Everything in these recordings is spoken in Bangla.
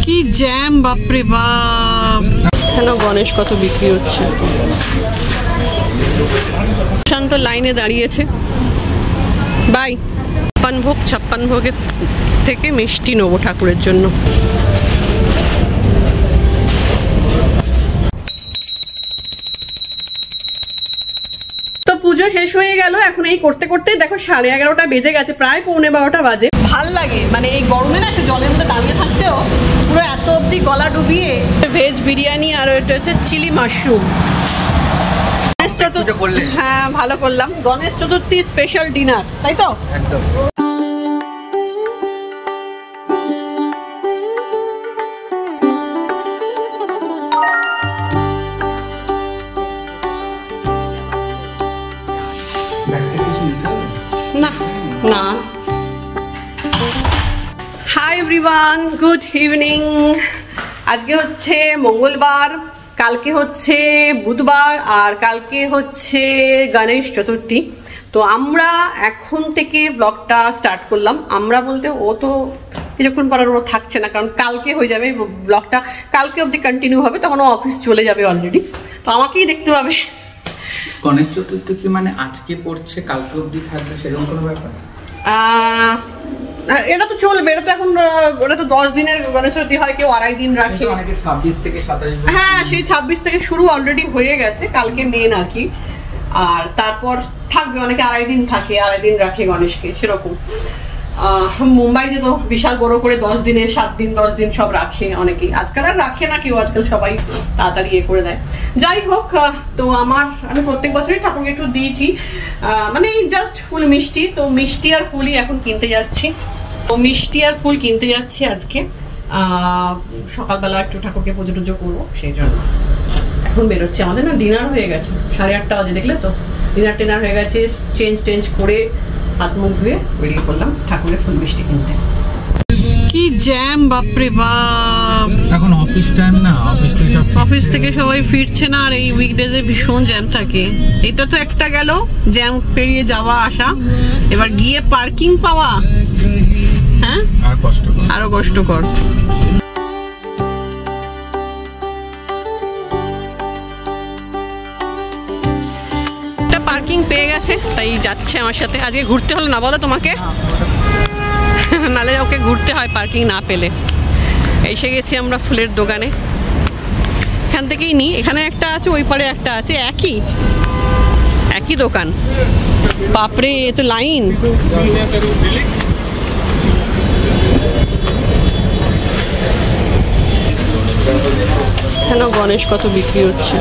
কি জ্যাম, বাপরে বাপ। এখানে গণেশ কত বিক্রি হচ্ছে। শান্ত লাইনে দাঁড়িয়েছে। বাই। 56 ভোগ, 56 ভোগের থেকে মিষ্টি নেবো ঠাকুরের জন্য। তো পুজো শেষ হয়ে গেল। এখন এই করতে করতে দেখো 11:30 বেজে গেছে, প্রায় 11:45 বাজে। ভাল লাগে মানে এই গরমে না একটু জলের মধ্যে দাঁড়িয়ে থাকতেও পুরো এত অব্দি গলা ডুবিয়ে। ভেজ বিরিয়ানি আর এটা হচ্ছে চিলি মাশরুম। হ্যাঁ ভালো করলাম। গণেশ চতুর্থী স্পেশাল ডিনার, তাই তো? একদম। না না। Hi everyone, good evening. আজকে হচ্ছে মঙ্গলবার, কালকে হচ্ছে বুধবার, আর কালকে হচ্ছে গণেশ চতুর্থী। তো আমরা এখন থেকে ব্লগটা স্টার্ট করলাম। আমরা বলতে ও তো কিছুক্ষণ পর ও থাকছে না, কারণ কালকে হয়ে যাবে ব্লগটা, কালকে অবধি কন্টিনিউ হবে, তখন ও অফিস চলে যাবে অলরেডি। তো আমাকেই দেখতে পাবে। গণেশ চতুর্থী কি মানে আজকে পড়ছে কালকে অবধি থাকবে সেরকম কোনো ব্যাপার? এটা তো চলবে, এটা তো এখন ওটা তো 10 দিনের গণেশ চতুর্থী হয়, কেউ 2.5 দিন রাখে, অনেকে 26 থেকে 27। হ্যাঁ সেই 26 থেকে শুরু অলরেডি হয়ে গেছে, কালকে মেন আর কি। আর তারপর থাকবে অনেকে 2.5 দিন থাকে, 2.5 দিন রাখে গণেশকে সেরকম। মুম্বাইতে তো বিশাল বড় করে 10 দিনে 7 দিন 10 দিন সব রাখে অনেকেই। আজকাল আর রাখে না কেউ, আজকাল সবাই তাড়াতাড়ি ইয়ে করে দেয়। যাই হোক, তো আমি প্রত্যেক বছরই ঠাকুরকে একটু দিয়েছি, মানে জাস্ট ফুল মিষ্টি। তো মিষ্টি আর ফুলই এখন কিনতে যাচ্ছি। তো মিষ্টি আর ফুল কিনতে যাচ্ছি আজকে। সকালবেলা একটু ঠাকুরকে পুজো টুজো করবো, সেই জন্য এখন বেরোচ্ছে। আমাদের না ডিনার হয়ে গেছে, 8:30 বাজে, দেখলে তো? ডিনার হয়ে গেছে। চেঞ্জ করে হাত মুখ ধুয়ে বেরিয়ে পড়লাম ঠাকুরের ফুল মিষ্টি কিনতে। কি জ্যাম, বাপরে বাপ। এখন অফিস টাইম না, অফিস থেকে সবাই ফিরছে না, আর এই উইকডেজে ভীষণ জ্যাম থাকে। এটা তো একটা গেল জ্যাম পেরিয়ে যাওয়া আসা, এবার গিয়ে পার্কিং পাওয়া, হ্যাঁ আরো কষ্টকর। পার্কিং পেয়ে গেছে, তাই যাচ্ছে আমার সাথে। আজকে ঘুরতে হলো না বলো তোমাকে? নালে ওকে ঘুরতে হয় পার্কিং না পেলে। এসে গেছি আমরা ফুলের দোকানে। এখান থেকেই নিই, এখানে একটা আছে, ওই পারে একটা আছে, একই দোকান। বাপরে, এ তো লাইন। এখানে গণেশ কত বিক্রি হচ্ছে।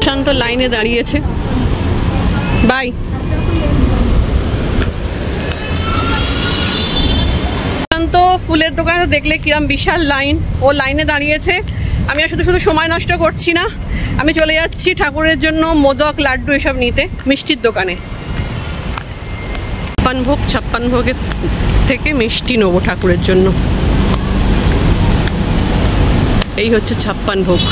শান্ত লাইনে দাঁড়িয়েছে। বাই। শান্ত ফুলের দোকানে দেখলে কিরম বিশাল লাইন, ও লাইনে দাঁড়িয়েছে। আমি আর শুধু সময় নষ্ট করছি না, আমি চলে যাচ্ছি ঠাকুরের জন্য মোদক লাড্ডু এসব নিতে মিষ্টির দোকানে। 56 ভোগ, 56 ভোগের থেকে মিষ্টি নেবো ঠাকুরের জন্য। এই হচ্ছে 56 ভোগ।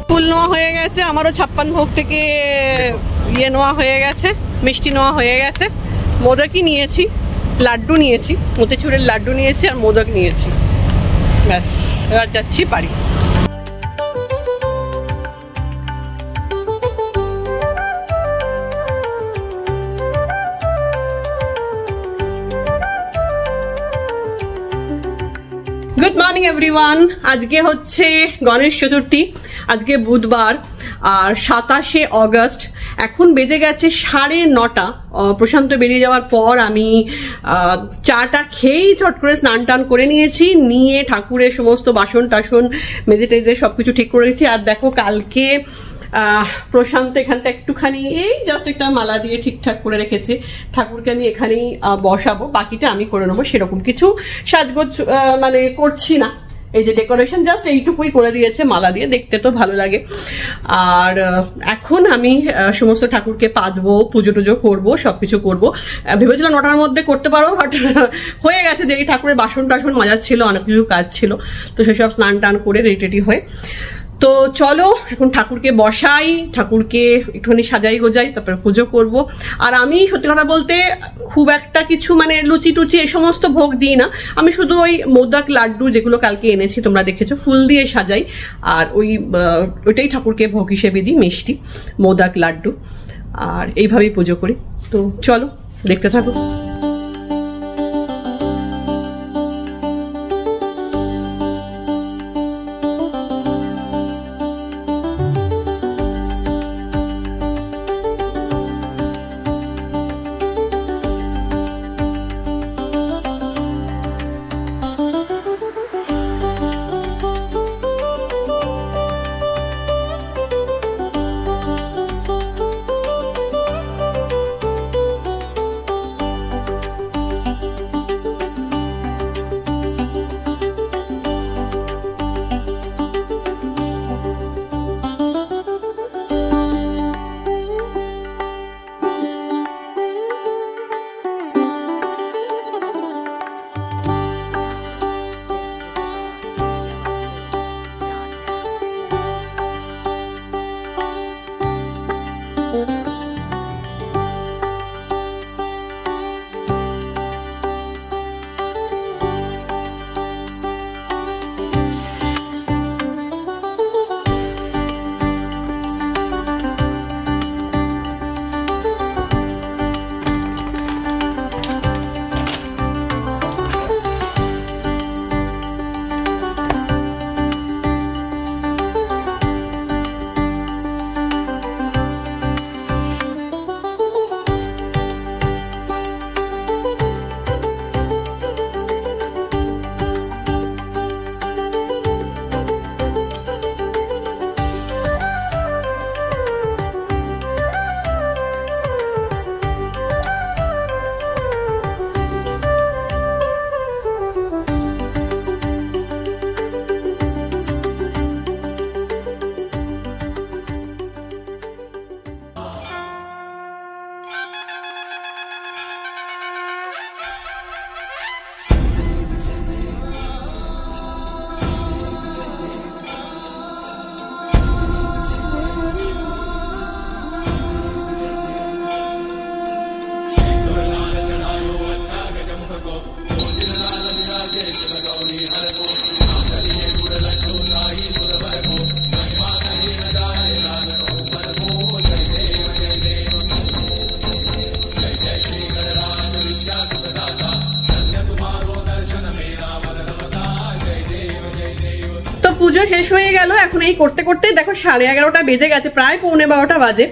ফুল নেওয়া হয়ে গেছে, আমারও 56 ভোগ থেকে ইয়ে নেওয়া হয়ে গেছে, মিষ্টি নেওয়া হয়ে গেছে। মোদকই নিয়েছি, লাড্ডু নিয়েছি, মোতিচুরের লাড্ডু নিয়েছি আর মোদক নিয়েছি। ব্যাস, এবার যাচ্ছি বাড়ি। Good morning morning everyone. আজকে হচ্ছে গণেশ চতুর্থী, আজকে বুধবার আর 27শে অগস্ট। এখন বেজে গেছে 9:30। প্রশান্ত বেরিয়ে যাওয়ার পর আমি চাটা খেয়েই চট করে স্নান টান করে নিয়েছি, নিয়ে ঠাকুরের সমস্ত বাসন টাসন মেজে টেজে সবকিছু ঠিক করে রেখেছি। আর দেখো কালকে প্রশান্ত এখানটা একটুখানি এই জাস্ট একটা মালা দিয়ে ঠিকঠাক করে রেখেছে। ঠাকুরকে আমি এখানেই বসাবো, বাকিটা আমি করে নেবো। সেরকম কিছু সাজগোজ মানে করছি না, এই যে ডেকোরেশন জাস্ট এইটুকুই করে দিয়েছে মালা দিয়ে, দেখতে তো ভালো লাগে। আর এখন আমি সমস্ত ঠাকুরকে পাতবো, পুজো টুজো করবো, সবকিছু করবো। ভেবেছিলাম 9টার মধ্যে করতে পারবো, বাট হয়ে গেছে যে এই ঠাকুরের বাসন টাসন মাজা ছিল, অনেক কিছু কাজ ছিল, তো সেসব স্নান টান করে রেডি হয়ে তো চলো এখন ঠাকুরকে বসাই, ঠাকুরকে একটুখানি সাজাই গোজাই, তারপরে পুজো করব। আর আমি সত্যি কথা বলতে খুব একটা কিছু মানে লুচি টুচি এই সমস্ত ভোগ দিই না, আমি শুধু ওই মোদক লাড্ডু যেগুলো কালকে এনেছি তোমরা দেখেছো, ফুল দিয়ে সাজাই, আর ওইটাই ঠাকুরকে ভোগ হিসেবে দিই, মিষ্টি মোদক লাড্ডু। আর এইভাবেই পুজো করি। তো চলো দেখতে থাকো। পুজো শেষ হয়ে গেল, এখন এই করতে করতে দেখো 11:30 বেজে গেছে, প্রায় 11:45 বাজে।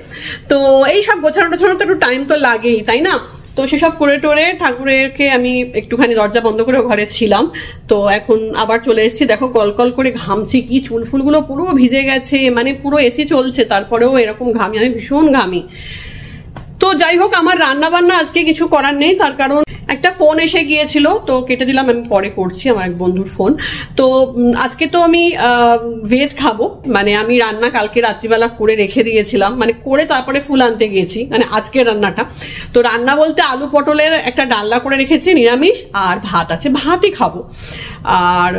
তো এই সব গোছানো টোছানো তো একটু টাইম তো লাগেই, তাই না? তো সেসব করে টোরে ঠাকুরেরকে আমি একটুখানি দরজা বন্ধ করে ঘরে ছিলাম। তো এখন আবার চলে এসেছি, দেখো কলকল করে ঘামছি, কি চুল ফুলগুলো পুরো ভিজে গেছে, মানে পুরো এসি চলছে তারপরেও এরকম ঘামি, আমি ভীষণ ঘামি। তো যাই হোক, আমার রান্না বান্না আজকে কিছু করার নেই, তার কারণ একটা ফোন এসে গিয়েছিল, তো কেটে দিলাম, আমি পরে করছি, আমার এক বন্ধুর ফোন। তো আজকে তো আমি ভেজ খাবো, মানে আমি রান্না কালকে রাত্রিবেলা করে রেখে দিয়েছিলাম, মানে করে তারপরে ফুল আনতে গিয়েছি, মানে আজকের রান্নাটা। তো রান্না বলতে আলু পটলের একটা ডালনা করে রেখেছি নিরামিষ, আর ভাত আছে, ভাতই খাবো। আর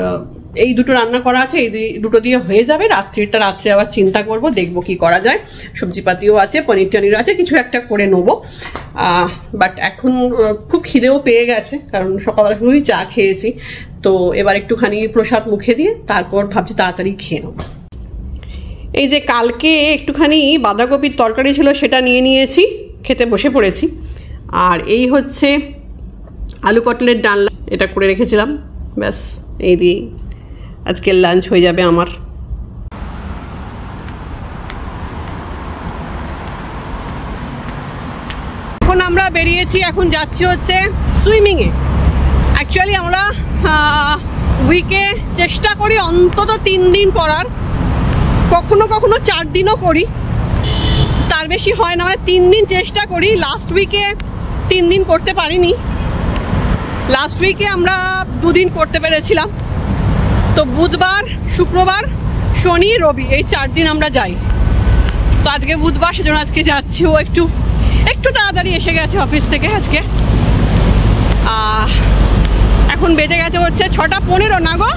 এই দুটো রান্না করা আছে, এই দুটো দিয়ে হয়ে যাবে। রাত্রে আবার চিন্তা করব, দেখবো কি করা যায়, সবজিপাতিও আছে, পনির টনিরও আছে, কিছু একটা করে নেবো। বাট এখন খুব খিদেও পেয়ে গেছে, কারণ সকালবেলা শুধুই চা খেয়েছি। তো এবার একটুখানি প্রসাদ মুখে দিয়ে তারপর ভাবছি তাড়াতাড়ি খেয়ে নেবো। এই যে কালকে একটুখানি বাঁধাকপির তরকারি ছিল, সেটা নিয়ে নিয়েছি, খেতে বসে পড়েছি। আর এই হচ্ছে আলু পটলের ডালনা, এটা করে রেখেছিলাম, ব্যাস এই দিয়েই আজকের লাঞ্চ হয়ে যাবে আমার। এখন আমরা বেরিয়েছি, এখন যাচ্ছি হচ্ছে সুইমিংয়ে। অ্যাকচুয়ালি আমরা উইকে চেষ্টা করি অন্তত 3 দিন করার, কখনো কখনো 4 দিনও করি, তার বেশি হয় না। মানে 3 দিন চেষ্টা করি। লাস্ট উইকে 3 দিন করতে পারিনি। লাস্ট উইকে আমরা 2 দিন করতে পেরেছিলাম। তো বুধবার, শুক্রবার, শনি, রবি এই 4 দিন আমরা যাই। তো আজকে বুধবার, সেজন্য আজকে যাচ্ছি। ও একটু তাড়াতাড়ি এসে গেছে অফিস থেকে আজকে। এখন বেজে গেছে হচ্ছে 6:15 না গো?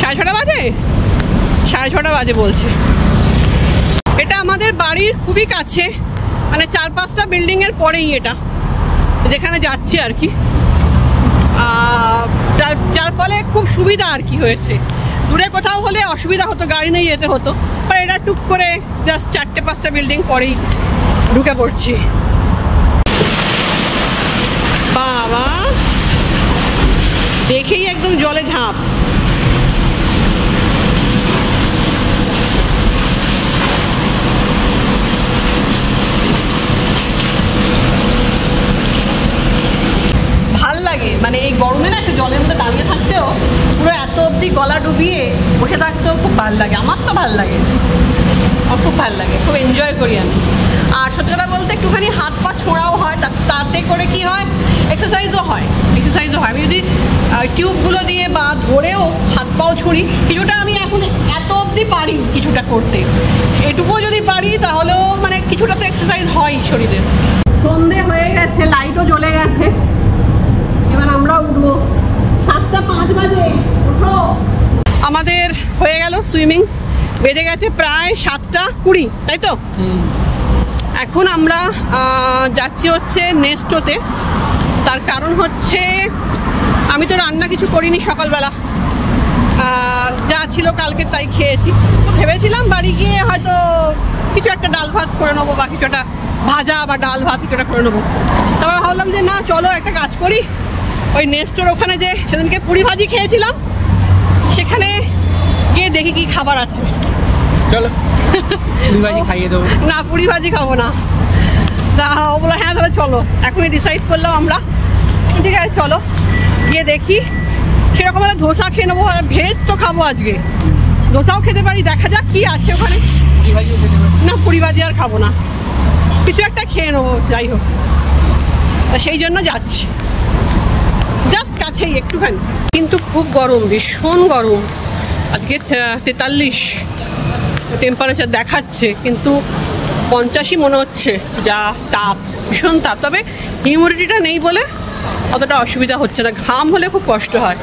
6:30 বাজে? 6:30 বাজে বলছে। এটা আমাদের বাড়ির খুবই কাছে, মানে 4-5টা বিল্ডিংয়ের পরেই এটা, যেখানে যাচ্ছি আর কি। যার ফলে খুব সুবিধা আর কি হয়েছে। দূরে কোথাও হলে অসুবিধা হতো, গাড়ি নিয়ে যেতে হতো। আর এটা টুক করে জাস্ট 4-5টা বিল্ডিং পরেই ঢুকে পড়ছি। বাবা, দেখেই একদম জলে ঝাঁপ। ভাল লাগে, মানে এই গরমে না একটু জলের মধ্যে দাঁড়িয়ে থাকতেও, পুরো এত অবধি গলা ডুবিয়ে বসে থাকতেও খুব ভাল লাগে। আমার তো ভাল লাগে, খুব ভাল লাগে, খুব এনজয় করি আমি। আর সত্যি কথা বলতে একটুখানি হাত পা ছোঁড়াও হয়, তাতে করে কি হয়, এক্সারসাইজও হয়। আমি যদি টিউবগুলো দিয়ে বা ধরেও হাত পাও ছুঁড়ি, কিছুটা আমি এখন এত অবধি পারি কিছুটা করতে। এটুকুও যদি পারি তাহলেও মানে কিছুটা তো এক্সারসাইজ হয় শরীরের। সন্ধে হয়ে গেছে, লাইটও জ্বলে গেছে, এবার আমরা উঠবো। 7:05 বাজে উঠো। আমাদের হয়ে গেল সুইমিং, বেজে গেছে প্রায় 7:20, তাই তো? এখন আমরা যাচ্ছি হচ্ছে নেস্টোতে। তার কারণ হচ্ছে আমি তো রান্না কিছু করিনি সকালবেলা, যা ছিল কালকে তাই খেয়েছি। তো ভেবেছিলাম বাড়ি গিয়ে হয়তো কিছু একটা ডাল ভাত করে নেবো, বা কিছু একটা ভাজা বা ডাল ভাত কিছু একটা করে নেবো। তারপর ভাবলাম যে না, চলো একটা কাজ করি, ওই নেস্টোর ওখানে যে সেদিনকে পুরি ভাজি খেয়েছিলাম, সেখানে গিয়ে দেখি কি খাবার আছে। চলো পুরি ভাজি খাইয়ে দেবো। না, পুরি ভাজি খাবো না। ও বলো হ্যাঁ তাহলে চলো। এখনই ডিসাইড করলাম আমরা, ঠিক আছে চলো গিয়ে দেখি। সেরকম হলে ধোসা খেয়ে নেবো, ভেজ তো খাবো আজকে, ধোসাও খেতে পারি। দেখা যাক কি আছে ওখানে। না, পুরি ভাজি আর খাবো না, কিছু একটা খেয়ে নেবো যাই হোক। সেই জন্য যাচ্ছি, জাস্ট কাছেই একটুখানি। কিন্তু খুব গরম, ভীষণ গরম। আজকে 43 টেম্পারেচার দেখাচ্ছে, কিন্তু 85 মনে হচ্ছে। যা তাপ, ভীষণ তাপ। তবে হিউমিডিটিটা নেই বলে অতটা অসুবিধা হচ্ছে না, ঘাম হলে খুব কষ্ট হয়।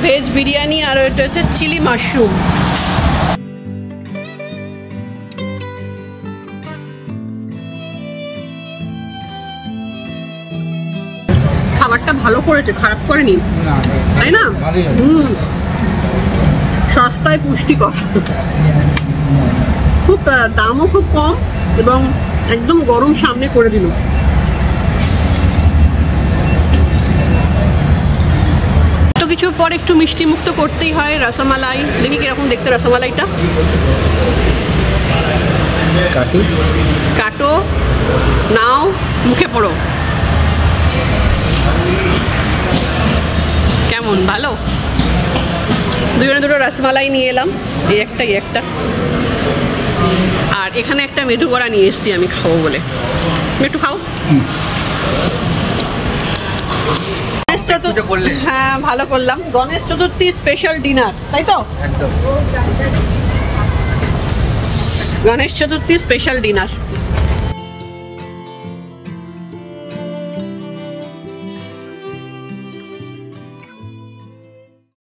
ভেজ বিরিয়ানি আর এটা হচ্ছে চিলি মাশরুম। খাবারটা ভালো করেছে, খারাপ করেনি, তাই না? সস্তায় পুষ্টিকর, খুব দামও খুব কম, এবং একদম গরম সামনে করে দিল। কিছু পর একটু মিষ্টি মুক্ত করতেই হয়। রসমালাই, দেখি কিরকম দেখতে রসমালাইটা। কাটো, নাও, মুখে পড়ো। কেমন, ভালো? দুজনে দুটো রসমালাই নিয়ে এলাম, এই একটা। আর এখানে একটা মেদু বড়া নিয়ে এসেছি আমি খাবো বলে। একটু খাও। হ্যাঁ, ভালো করলাম। গণেশ চতুর্থী স্পেশাল ডিনার, তাই তো? Ganesh Chaturthi special dinner.